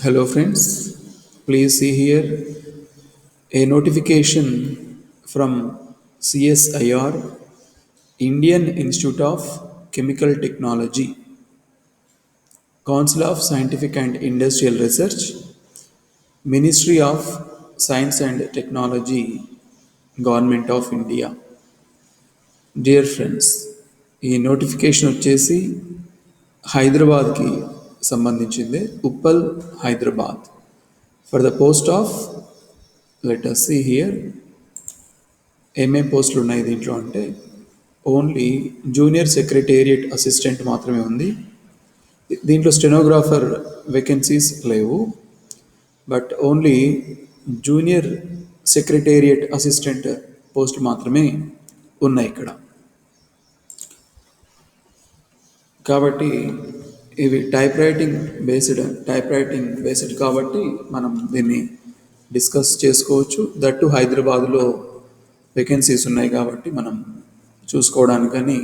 Hello friends, please see here a notification from CSIR, Indian Institute of Chemical Technology, Council of Scientific and Industrial Research, Ministry of Science and Technology, Government of India. Dear friends, ఈ notification వచ్చేసి హైదరాబాద్కి సంబంధించింది, Uppal Hyderabad, for the post of, let us see here ఏమేం పోస్టులు ఉన్నాయి దీంట్లో అంటే only junior secretariat assistant మాత్రమే ఉంది. దీంట్లో స్టెనోగ్రాఫర్ వేకెన్సీస్ లేవు, but only junior secretariat assistant పోస్టులు మాత్రమే ఉన్నాయి ఇక్కడ. కాబట్టి ఇవి టైప్ రైటింగ్ బేస్డ్ కాబట్టి మనం దీన్ని డిస్కస్ చేసుకోవచ్చు. దట్టు హైదరాబాద్లో వేకెన్సీస్ ఉన్నాయి కాబట్టి మనం చూసుకోవడానికని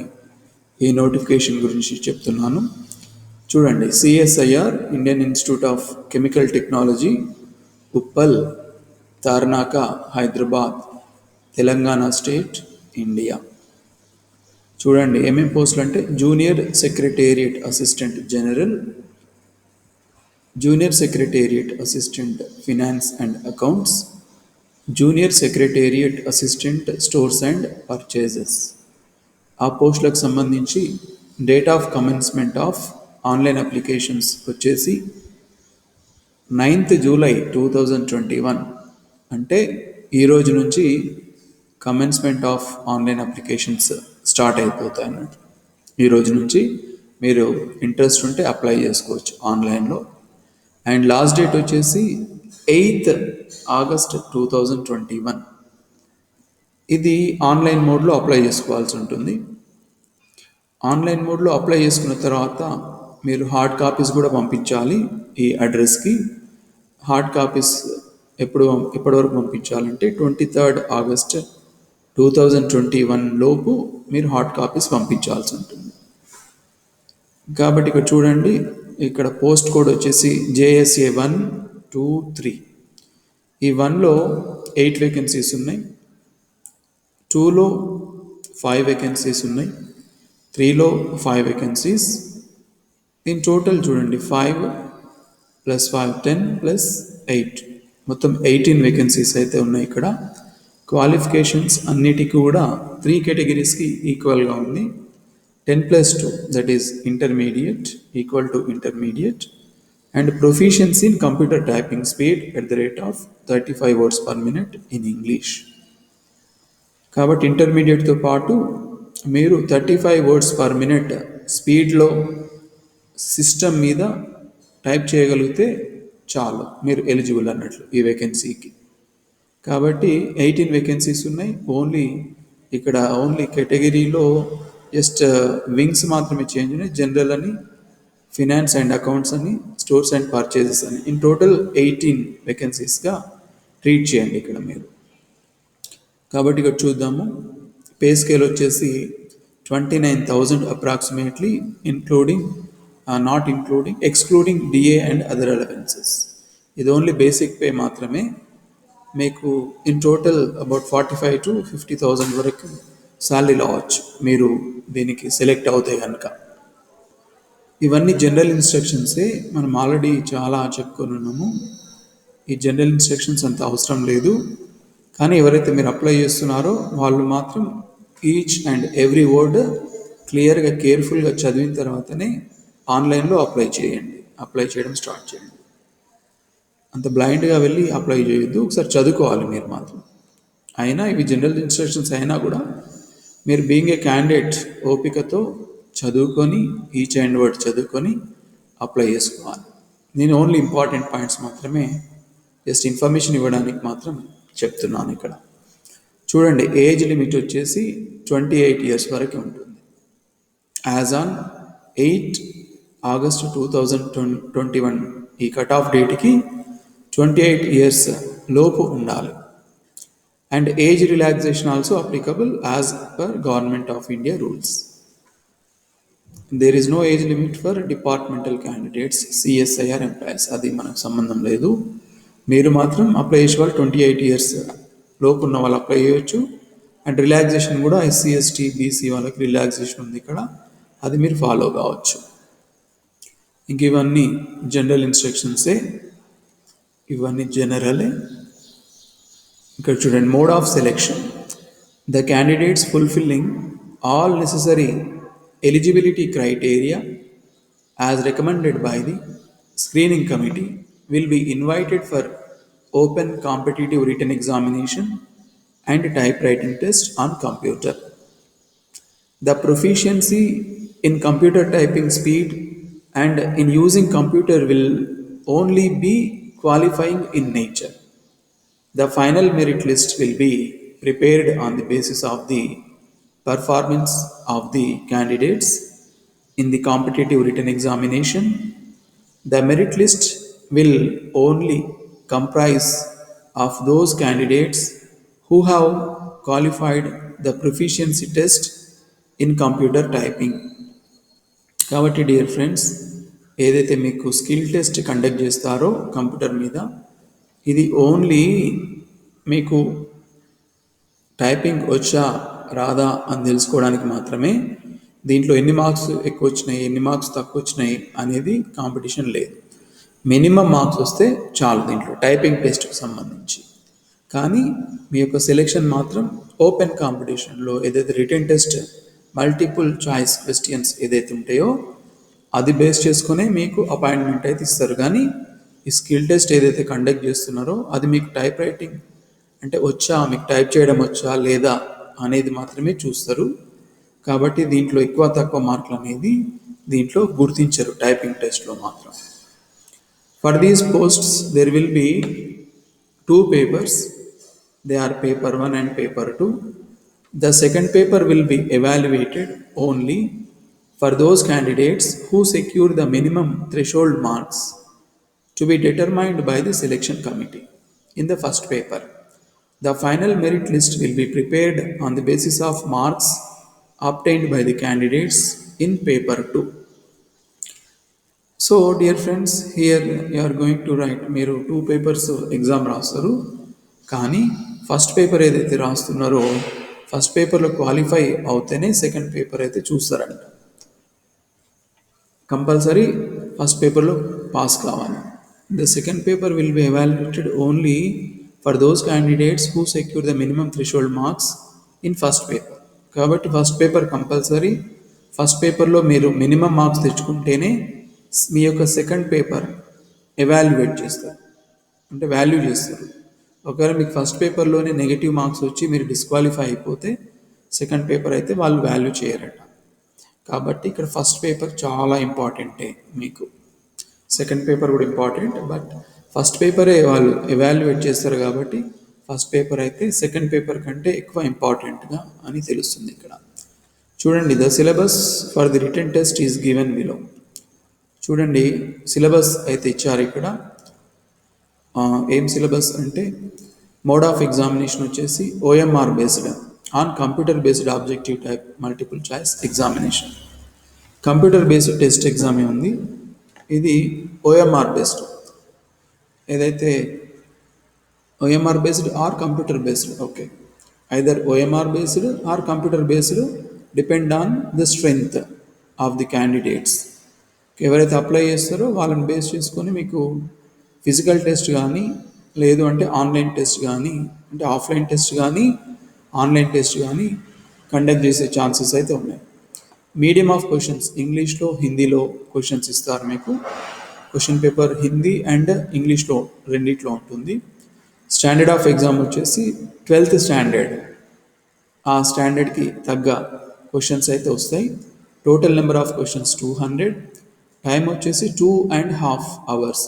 ఈ నోటిఫికేషన్ గురించి చెప్తున్నాను. చూడండి, CSIR, Indian institute of chemical technology, Uppal, Tarnaka, Hyderabad, Telangana state, India. చూడండి ఏమేం పోస్టులు అంటే junior secretariat assistant general, junior secretariat assistant finance and accounts, junior secretariat assistant stores and purchases. ఆ పోస్టులకు సంబంధించి date of commencement of online applications వచ్చేసి 9th July 2021, అంటే ఈరోజు నుంచి commencement of online applications start అయిపోతాయి అన్నట్టు. ఈరోజు నుంచి మీరు ఇంట్రెస్ట్ ఉంటే అప్లై చేసుకోవచ్చు ఆన్లైన్లో. అండ్ లాస్ట్ డేట్ వచ్చేసి 8th August 2021. ఇది ఆన్లైన్ మోడ్లో అప్లై చేసుకోవాల్సి ఉంటుంది. ఆన్లైన్ మోడ్లో అప్లై చేసుకున్న తర్వాత మీరు హార్డ్ కాపీస్ కూడా పంపించాలి ఈ అడ్రస్కి. హార్డ్ కాపీస్ ఎప్పటివరకు పంపించాలంటే 23rd August 2021 లోపు మీరు హార్డ్ కాపీస్ పంపించాల్సి ఉంటుంది. కాబట్టి ఇక్కడ చూడండి, ఇక్కడ పోస్ట్ కోడ్ వచ్చేసి JSA 123. ఈ 1లో 8 వేకెన్సీస్ ఉన్నాయి, 2లో 5 వేకెన్సీస్ ఉన్నాయి, 3లో 5 వేకెన్సీస్. ఇన్ టోటల్ చూడండి 5 + 5 10 + 8, మొత్తం 18 వేకెన్సీస్ అయితే ఉన్నాయి ఇక్కడ. క్వాలిఫికేషన్స్ అన్నిటికీ కూడా 3 కేటగిరీస్కి ఈక్వల్గా ఉంది. 10+2, that is intermediate, equal to intermediate, and proficiency in computer typing speed @ 35 words per minute in English. కాబట్టి ఇంటర్మీడియట్తో పాటు మీరు 35 words per minute స్పీడ్లో సిస్టమ్ మీద టైప్ చేయగలిగితే చాలు, మీరు ఎలిజిబుల్ అన్నట్లు ఈ వేకెన్సీకి. కాబట్టి 18 వేకెన్సీస్ ఉన్నాయి. ఓన్లీ కేటగిరీలో జస్ట్ వింగ్స్ మాత్రమే చేంజ్ ఉన్నాయి. జనరల్ అని, ఫినాన్స్ అండ్ అకౌంట్స్ అని, స్టోర్స్ అండ్ పర్చేజెస్ అని, ఇన్ టోటల్ 18 వేకెన్సీస్గా ట్రీట్ చేయండి ఇక్కడ మీరు. కాబట్టి ఇక్కడ చూద్దాము. పే స్కేల్ వచ్చేసి 29,000 approximately, excluding DA and other allowances. ఇది ఓన్లీ బేసిక్ పే మాత్రమే. మీకు ఇన్ టోటల్ అబౌట్ 45,000 to 50,000 వరకు శాలరీ రావచ్చు మీరు దీనికి సెలెక్ట్ అవుతే కనుక. ఇవన్నీ జనరల్ ఇన్స్ట్రక్షన్సే, మనం ఆల్రెడీ చాలా చెప్పుకొని ఉన్నాము. ఈ జనరల్ ఇన్స్ట్రక్షన్స్ అంత అవసరం లేదు, కానీ ఎవరైతే మీరు అప్లై చేస్తున్నారో వాళ్ళు మాత్రం ఈచ్ అండ్ ఎవ్రీ వర్డ్ క్లియర్గా కేర్ఫుల్గా చదివిన తర్వాతనే ఆన్లైన్లో అప్లై చేయడం స్టార్ట్ చేయండి. అంత బ్లైండ్గా వెళ్ళి అప్లై చేయొద్దు, ఒకసారి చదువుకోవాలి మీరు మాత్రం. అయినా ఇవి జనరల్ ఇన్స్ట్రక్షన్స్ అయినా కూడా మీరు బీయింగ్ ఏ క్యాండిడేట్ ఓపికతో చదువుకొని, ఈచ్ అండ్ వర్డ్ చదువుకొని అప్లై చేసుకోవాలి. నేను ఓన్లీ ఇంపార్టెంట్ పాయింట్స్ మాత్రమే జస్ట్ ఇన్ఫర్మేషన్ ఇవ్వడానికి మాత్రం చెప్తున్నాను ఇక్కడ. చూడండి, ఏజ్ లిమిట్ వచ్చేసి 28 years వరకు ఉంటుంది. యాజ్ ఆన్ 8th August 2021 ఈ కట్ ఆఫ్ డేట్కి 28 years లోపు ఉండాలి. And age relaxation also applicable as per Government of India rules. There is no age limit for departmental candidates CSIR employees, అది మనకు సంబంధం లేదు. మీరు మాత్రం అప్లై చేసే వాళ్ళు 28 years లోపు ఉన్న వాళ్ళు అప్లై చేయొచ్చు. అండ్ రిలాక్సేషన్ కూడా ఎస్సీ ఎస్టీ బీసీ వాళ్ళకి రిలాక్సేషన్ ఉంది ఇక్కడ, అది మీరు ఫాలో కావచ్చు. ఇంక ఇవన్నీ జనరల్ ఇన్స్ట్రక్షన్సే, ఇవన్నీ జనరలే. ఇక్కడ చూడండి, mode of selection. The candidates fulfilling all necessary eligibility criteria as recommended by the screening committee will be invited for open competitive written examination and typewriting test on computer. The proficiency in computer typing speed and in using computer will only be qualifying in nature. The final merit list will be prepared on the basis of the performance of the candidates in the competitive written examination. The merit list will only comprise of those candidates who have qualified the proficiency test in computer typing. కాబట్టి dear friends, ఏదైతే మీకు skill test conduct చేస్తారో computer మీద, ఇది only మీకు typing వచ్చా రాదా అని తెలుసుకోవడానికి మాత్రమే. దీంట్లో ఎన్ని మార్క్స్ ఎక్కువ వచ్చినాయి, ఎన్ని మార్క్స్ తక్కువ వచ్చినాయి అనేది కాంపిటీషన్ లేదు. మినిమం మార్క్స్ వస్తే చాలు దీంట్లో టైపింగ్ టెస్ట్కి సంబంధించి. కానీ మీ యొక్క సెలెక్షన్ మాత్రం ఓపెన్ కాంపిటీషన్లో ఏదైతే written test multiple choice questions ఏదైతే ఉంటాయో అది బేస్ చేసుకునే మీకు అపాయింట్మెంట్ అయితే ఇస్తారు. కానీ ఈ స్కిల్ టెస్ట్ ఏదైతే కండక్ట్ చేస్తున్నారో అది మీకు టైప్ రైటింగ్ అంటే వచ్చా, మీకు టైప్ చేయడం వచ్చా లేదా అనేది మాత్రమే చూస్తారు. కాబట్టి దీంట్లో ఎక్కువ తక్కువ మార్కులు అనేది దీంట్లో గుర్తించరు టైపింగ్ టెస్ట్లో మాత్రం. For these posts there will be 2 papers. They are paper 1 and paper 2. The second paper will be evaluated only for those candidates who secure the minimum threshold marks to be determined by the selection committee in the first paper. The final merit list will be prepared on the basis of marks obtained by the candidates in paper 2. So dear friends, here you are going to write, మీరు 2 papers exam రాస్తారు. కానీ first paper ఏదైతే రాస్తున్నారో first పేపర్లో qualify అవుతేనే second paper అయితే చూస్తారంట. Compulsory first పేపర్లో pass కావాలి. The second paper will be evaluated only for those candidates who secure the minimum threshold marks in first paper. కాబట్టి first paper compulsory. First పేపర్లో మీరు minimum marks తెచ్చుకుంటేనే మీ యొక్క second paper evaluate చేస్తారు, అంటే value చేస్తారు. ఒకవేళ మీకు ఫస్ట్ పేపర్లోనే నెగిటివ్ మార్క్స్ వచ్చి మీరు డిస్క్వాలిఫై అయిపోతే సెకండ్ పేపర్ అయితే వాళ్ళు వాల్యూ చేయరట. కాబట్టి ఇక్కడ ఫస్ట్ పేపర్ చాలా ఇంపార్టెంటే మీకు. సెకండ్ పేపర్ కూడా ఇంపార్టెంట్, బట్ ఫస్ట్ పేపరే వాళ్ళు ఎవాల్యుయేట్ చేస్తారు. కాబట్టి ఫస్ట్ పేపర్ అయితే సెకండ్ పేపర్ కంటే ఎక్కువ ఇంపార్టెంట్గా అని తెలుస్తుంది ఇక్కడ. చూడండి, the syllabus for the written test is given below. చూడండి, సిలబస్ అయితే ఇచ్చారు ఇక్కడ. ఏం సిలబస్ అంటే మోడ్ ఆఫ్ ఎగ్జామినేషన్ వచ్చేసి OMR based on computer based objective type multiple choice examination. Computer based test ఎగ్జామే ఉంది. ఇది ఓఎంఆర్ బేస్డ్, ఏదైతే OMR based or computer based, okay, either OMR based or computer based depend on the strength of the candidates. ఎవరైతే apply చేస్తారో వాళ్ళని base చేసుకొని మీకు physical test కానీ, లేదు అంటే ఆన్లైన్ టెస్ట్ కానీ, అంటే ఆఫ్లైన్ టెస్ట్ కానీ ఆన్లైన్ టెస్ట్ కానీ కండక్ట్ చేసే ఛాన్సెస్ అయితే ఉన్నాయి. మీడియం ఆఫ్ క్వశ్చన్స్ ఇంగ్లీష్లో హిందీలో క్వశ్చన్స్ ఇస్తారు మీకు. క్వశ్చన్ పేపర్ హిందీ అండ్ ఇంగ్లీష్లో రెండిట్లో ఉంటుంది. స్టాండర్డ్ ఆఫ్ ఎగ్జామ్ వచ్చేసి 12th స్టాండర్డ్, ఆ స్టాండర్డ్కి తగ్గ క్వశ్చన్స్ అయితే వస్తాయి. Total number of questions 200. Time వచ్చేసి 2.5 hours.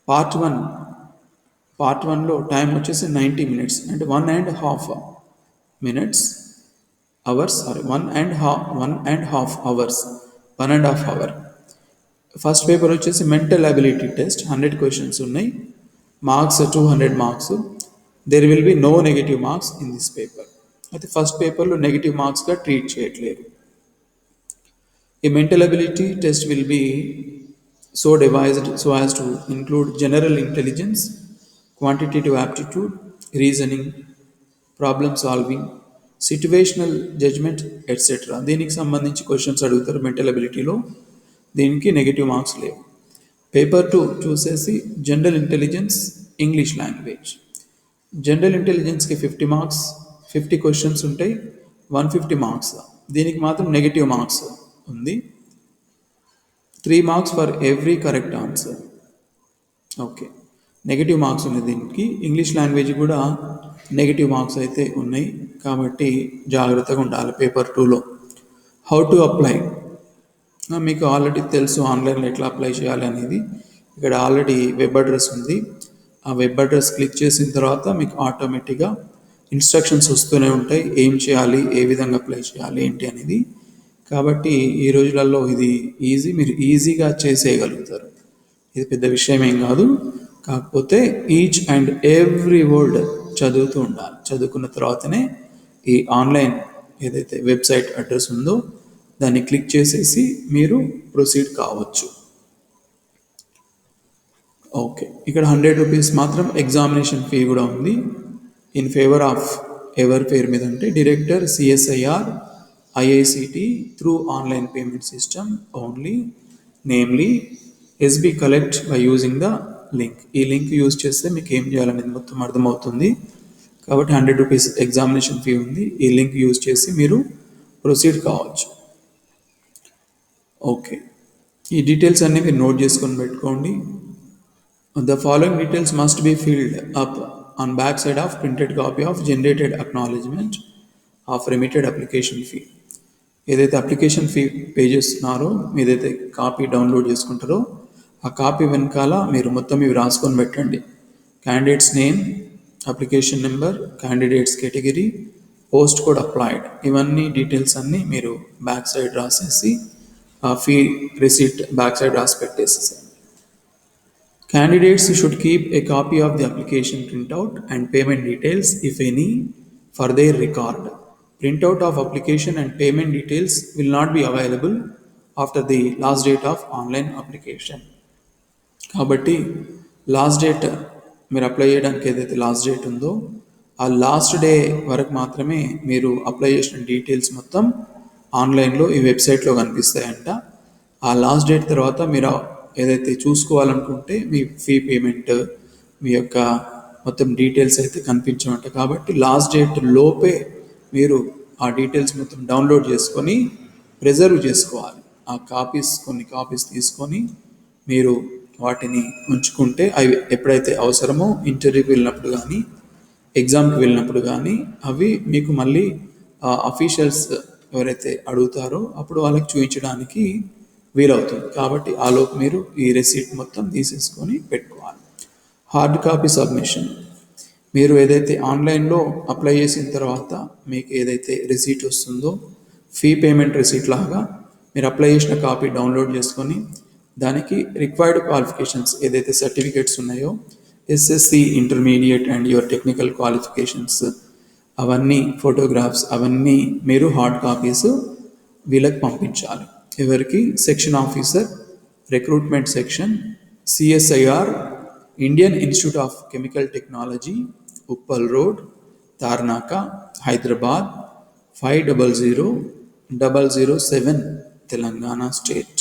పార్ట్ వన్లో టైం వచ్చేసి 90 minutes, అంటే 1.5 minutes hours, sorry 1.5 hours, 1.5 hour. First paper వచ్చేసి మెంటల్ అబిలిటీ టెస్ట్, 100 questions ఉన్నాయి. Marks 200 marks. There will be no negative marks in this paper. అయితే first పేపర్లో negative మార్క్స్గా treat చేయట్లేదు. A mental ability test will be so devised so as to include general intelligence, quantitative aptitude, reasoning, problem solving, situational judgement etcetera. దీనికి సంబంధించి questions అడుగుతారు mental అబిలిటీలో. దీనికి negative marks లేవు. Paper 2 చూసేసి general intelligence, English language. General ఇంటెలిజెన్స్కి 50 marks, 50 questions ఉంటాయి, 150 marks. దీనికి మాత్రం నెగిటివ్ మార్క్స్ ఉంది, 3 marks for every correct answer. Okay, negative marks ఉన్నాయి దీనికి. ఇంగ్లీష్ లాంగ్వేజ్ కూడా నెగిటివ్ మార్క్స్ అయితే ఉన్నాయి, కాబట్టి జాగ్రత్తగా ఉండాలి పేపర్ 2లో. హౌ టు అప్లై, మీకు ఆల్రెడీ తెలుసు ఆన్లైన్లో ఎట్లా అప్లై చేయాలి అనేది. ఇక్కడ ఆల్రెడీ వెబ్ అడ్రస్ ఉంది. ఆ వెబ్ అడ్రస్ క్లిక్ చేసిన తర్వాత మీకు ఆటోమేటిక్గా ఇన్స్ట్రక్షన్స్ వస్తూనే ఉంటాయి, ఏం చేయాలి, ఏ విధంగా అప్లై చేయాలి ఏంటి అనేది. కాబట్టి ఈ రోజులలో ఇది ఈజీ, మీరు ఈజీగా చేసేయగలుగుతారు. ఇది పెద్ద విషయం ఏం కాదు. కాకపోతే ఈచ్ అండ్ ఎవ్రీ వర్డ్ చదువుతూ ఉండాలి. చదువుకున్న తర్వాతనే ఈ ఆన్లైన్ ఏదైతే వెబ్సైట్ అడ్రస్ ఉందో దాన్ని క్లిక్ చేసేసి మీరు ప్రొసీడ్ కావచ్చు. ఓకే, ఇక్కడ 100 రూపీస్ మాత్రం ఎగ్జామినేషన్ ఫీ కూడా ఉంది. ఇన్ ఫేవర్ ఆఫ్ ఎవరి పేరు మీద అంటే director CSIR IICT through online payment system only, namely SB collect by using the link. ఈ లింక్ యూజ్ చేస్తే మీకు ఏం చేయాలనేది మొత్తం అర్థమవుతుంది. కాబట్టి 100 రూపీస్ ఎగ్జామినేషన్ ఫీ ఉంది. ఈ లింక్ యూజ్ చేసి మీరు ప్రొసీడ్ కావచ్చు. ఓకే, ఈ డీటెయిల్స్ అన్నీ మీరు నోట్ చేసుకొని పెట్టుకోండి. The following details must be filled up on back side of printed copy of generated acknowledgement of remitted application fee. ఏదైతే అప్లికేషన్ ఫీ పే చేస్తున్నారో, ఏదైతే కాపీ డౌన్లోడ్ చేసుకుంటారో ఆ కాపీ వెనకాల మీరు మొత్తం ఇవి రాసుకొని పెట్టండి. Candidates name, application number, candidates category, post code applied, ఇవన్నీ డీటెయిల్స్ అన్నీ మీరు బ్యాక్ సైడ్ రాసేసి ఆ ఫీ రిసీట్ బ్యాక్ సైడ్ రాసి పెట్టేసేసాను. Candidates should keep a copy of the application printout and payment details if any for their record. Printout of application and payment details will not be available after the last date of online application. కాబట్టి last date మీరు apply చేయడానికి ఏదైతే last date ఉందో ఆ last day వరకు మాత్రమే మీరు apply చేసిన డీటెయిల్స్ మొత్తం ఆన్లైన్లో ఈ వెబ్సైట్లో కనిపిస్తాయంట. ఆ లాస్ట్ డేట్ తర్వాత మీరు ఏదైతే చూసుకోవాలనుకుంటే మీ ఫీ పేమెంట్, మీ యొక్క మొత్తం డీటెయిల్స్ అయితే కనిపించమంట. కాబట్టి లాస్ట్ డేట్ లోపే మీరు ఆ డీటెయిల్స్ మొత్తం డౌన్లోడ్ చేసుకొని ప్రిజర్వ్ చేసుకోవాలి. ఆ కాపీస్, కొన్ని కాపీస్ తీసుకొని మీరు వాటిని ఉంచుకుంటే అవి ఎప్పుడైతే అవసరమో ఇంటర్వ్యూకి వెళ్ళినప్పుడు కానీ, ఎగ్జామ్కి వెళ్ళినప్పుడు కానీ అవి మీకు మళ్ళీ అఫీషియల్స్ ఎవరైతే అడుగుతారో అప్పుడు వాళ్ళకి చూపించడానికి వీలవుతుంది. కాబట్టి ఆలోపు మీరు ఈ రెసీట్ మొత్తం తీసేసుకొని పెట్టుకోవాలి. హార్డ్ కాపీ సబ్మిషన్, మీరు ఏదైతే ఆన్లైన్లో అప్లై చేసిన తర్వాత మీకు ఏదైతే రిసీట్ వస్తుందో ఫీ పేమెంట్ రిసీట్ లాగా మీరు అప్లై చేసిన కాపీ డౌన్లోడ్ చేసుకొని దానికి రిక్వైర్డ్ క్వాలిఫికేషన్స్ ఏదైతే సర్టిఫికేట్స్ ఉన్నాయో SSC, intermediate and your technical qualifications, అవన్నీ ఫోటోగ్రాఫ్స్ అవన్నీ మీరు హార్డ్ కాపీస్ వీళ్ళకి పంపించాలి. ఎవరికి? Section officer, recruitment section, CSIR, Indian institute of chemical technology, Uppal road, Tarnaka, Hyderabad 500007, Telangana state.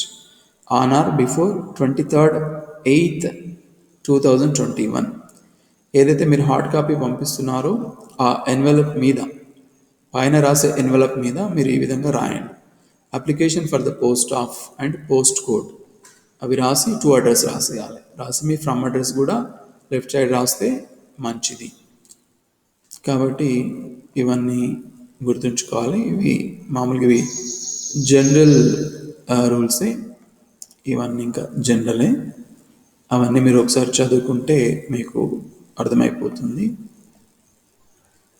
On are before 23/8/2021. ఏదైతే మీరు హార్డ్ కాపీ పంపిస్తున్నారో ఆ ఎన్వెలప్ మీద, పైన రాసే ఎన్వెలప్ మీద మీరు ఈ విధంగా రాయండి. Application for the post of and post code అవి రాసి 2 అడ్రస్ రాసేయాలి. రాసి మీ ఫ్రమ్ అడ్రస్ కూడా లెఫ్ట్ సైడ్ రాస్తే మంచిది. కాబట్టి ఇవన్నీ గుర్తుంచుకోవాలి. ఇవి మామూలుగా ఇవి జనరల్ రూల్సే, ఇవన్నీ ఇంకా జనరలే. అవన్నీ మీరు ఒకసారి చదువుకుంటే మీకు అర్థమైపోతుంది.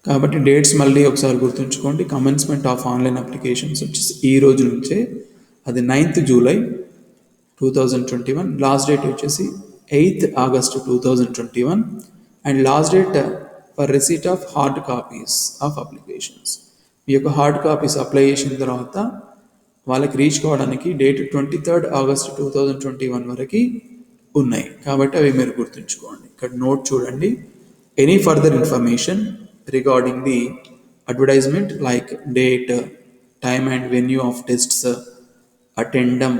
కాబట్టి డేట్స్ మళ్ళీ ఒకసారి గుర్తుంచుకోండి. కమెన్స్మెంట్ ఆఫ్ ఆన్లైన్ అప్లికేషన్స్ వచ్చేసి ఈ రోజు నుంచే, అది 9th జూలై 2021. లాస్ట్ డేట్ వచ్చేసి 8th August 2021. And last date for receipt of hard copies of applications. మీ యొక్క హార్డ్ కాపీస్ అప్లై చేసిన తర్వాత వాళ్ళకి రీచ్ కావడానికి డేట్ 23 ఆగస్ట్ 2021 వరకు ఉన్నాయి. కాబట్టి అవి మీరు గుర్తుంచుకోండి. ఇక్కడ నోట్ చూడండి. Any further information regarding the advertisement like date, time and venue of tests, addendum,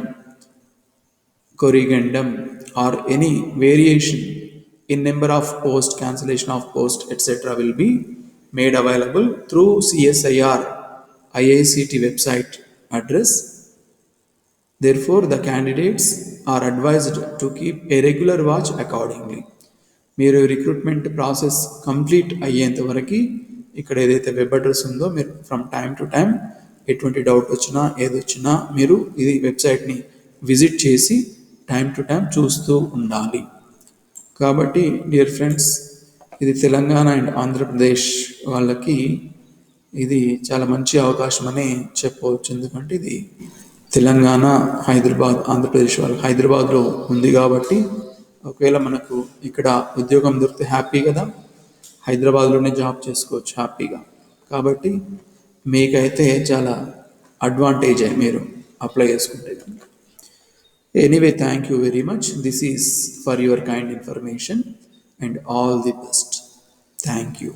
corrigendum, or any variation in number of post, cancellation of post, etc. will be made available through CSIR IICT website address. Therefore, the candidates are advised to keep a regular watch accordingly. మీరు recruitment process complete అయ్యేంత వరకు ఇక్కడ ఏదైతే web address ఉందో మీరు from time to time ఎటువంటి doubt వచ్చినా ఏదొచ్చినా మీరు ఇది వెబ్సైట్ని విజిట్ చేసి టైం టు టైం చూస్తూ ఉండాలి. కాబట్టి డియర్ ఫ్రెండ్స్, ఇది తెలంగాణ అండ్ ఆంధ్రప్రదేశ్ వాళ్ళకి ఇది చాలా మంచి అవకాశం అని చెప్పవచ్చు. ఎందుకంటే ఇది తెలంగాణ, హైదరాబాద్, ఆంధ్రప్రదేశ్ వాళ్ళు హైదరాబాద్లో ఉంది కాబట్టి ఒకవేళ మనకు ఇక్కడ ఉద్యోగం దొరికితే హ్యాపీ కదా, హైదరాబాద్లోనే జాబ్ చేసుకోవచ్చు హ్యాపీగా. కాబట్టి మీకైతే చాలా అడ్వాంటేజ్ మీరు అప్లై చేసుకుంటే కనుక. Anyway, thank you very much. This is for your kind information and all the best. Thank you.